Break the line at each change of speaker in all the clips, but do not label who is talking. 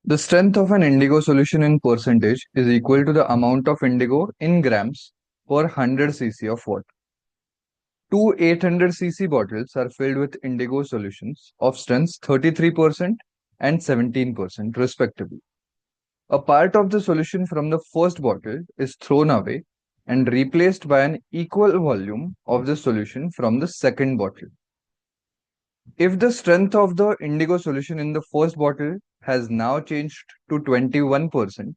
The strength of an indigo solution in percentage is equal to the amount of indigo in grams per 100 cc of water. Two 800 cc bottles are filled with indigo solutions of strengths 33% and 17% respectively. A part of the solution from the first bottle is thrown away and replaced by an equal volume of the solution from the second bottle. If the strength of the indigo solution in the first bottle has now changed to 21%,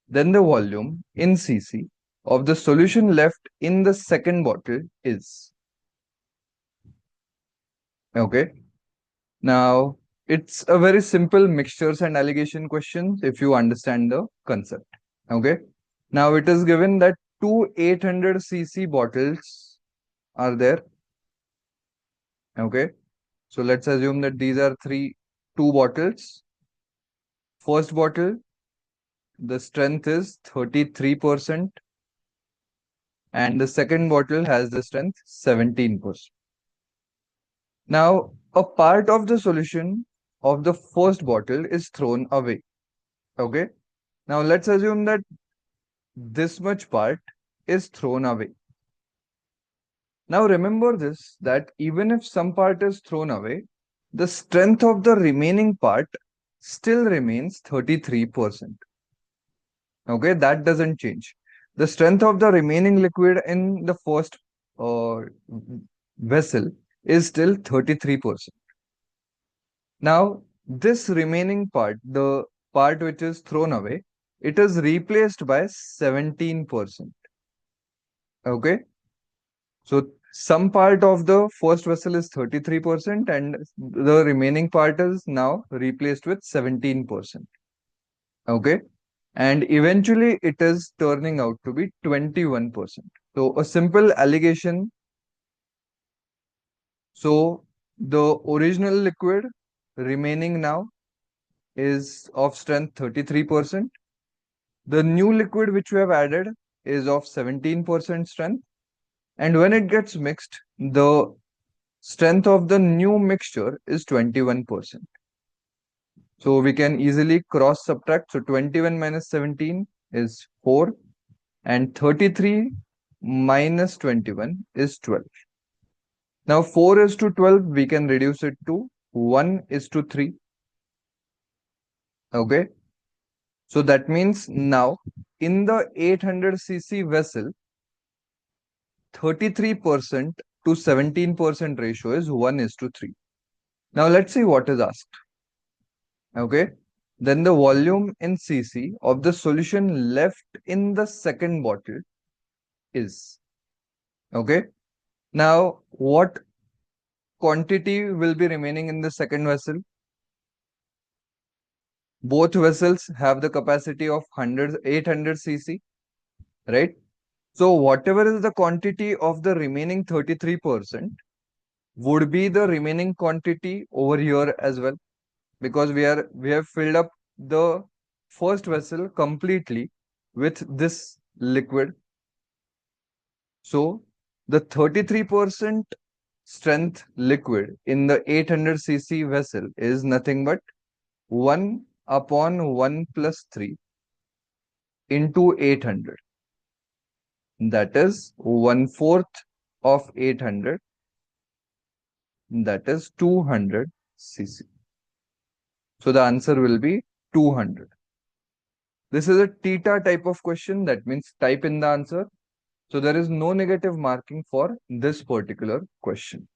then the volume in cc of the solution left in the second bottle is. Okay. Now, it's a very simple mixtures and alligation question if you understand the concept. Okay. Now, it is given that two 800 cc bottles are there. Okay. So, let's assume that these are two bottles. First bottle, the strength is 33%, and the second bottle has the strength 17%. Now, a part of the solution of the first bottle is thrown away. Okay. Now, let's assume that this much part is thrown away. Now, remember this, that even if some part is thrown away, the strength of the remaining part still remains 33%. Okay, that doesn't change. The strength of the remaining liquid in the first uh, vessel is still 33%. Now, this remaining part, the part which is thrown away, it is replaced by 17%. Okay, so some part of the first vessel is 33% and the remaining part is now replaced with 17%. Okay, and eventually it is turning out to be 21%. So a simple allegation. So the original liquid remaining now is of strength 33%. The new liquid which we have added is of 17% strength. And when it gets mixed, the strength of the new mixture is 21%. So we can easily cross subtract. So 21 minus 17 is 4 and 33 minus 21 is 12. Now 4 is to 12, we can reduce it to 1 is to 3. Okay. So that means now in the 800 cc vessel, 33% to 17% ratio is 1 is to 3. Now let's see what is asked. Okay. Then the volume in cc of the solution left in the second bottle is. Okay. Now what quantity will be remaining in the second vessel? Both vessels have the capacity of 800 cc, right? So whatever is the quantity of the remaining 33% would be the remaining quantity over here as well, because we have filled up the first vessel completely with this liquid. So the 33% strength liquid in the 800 cc vessel is nothing but 1 upon 1 plus 3 into 800. That is 1/4 of 800. That is 200 cc. So the answer will be 200. This is a TITA type of question. That means type in the answer. So there is no negative marking for this particular question.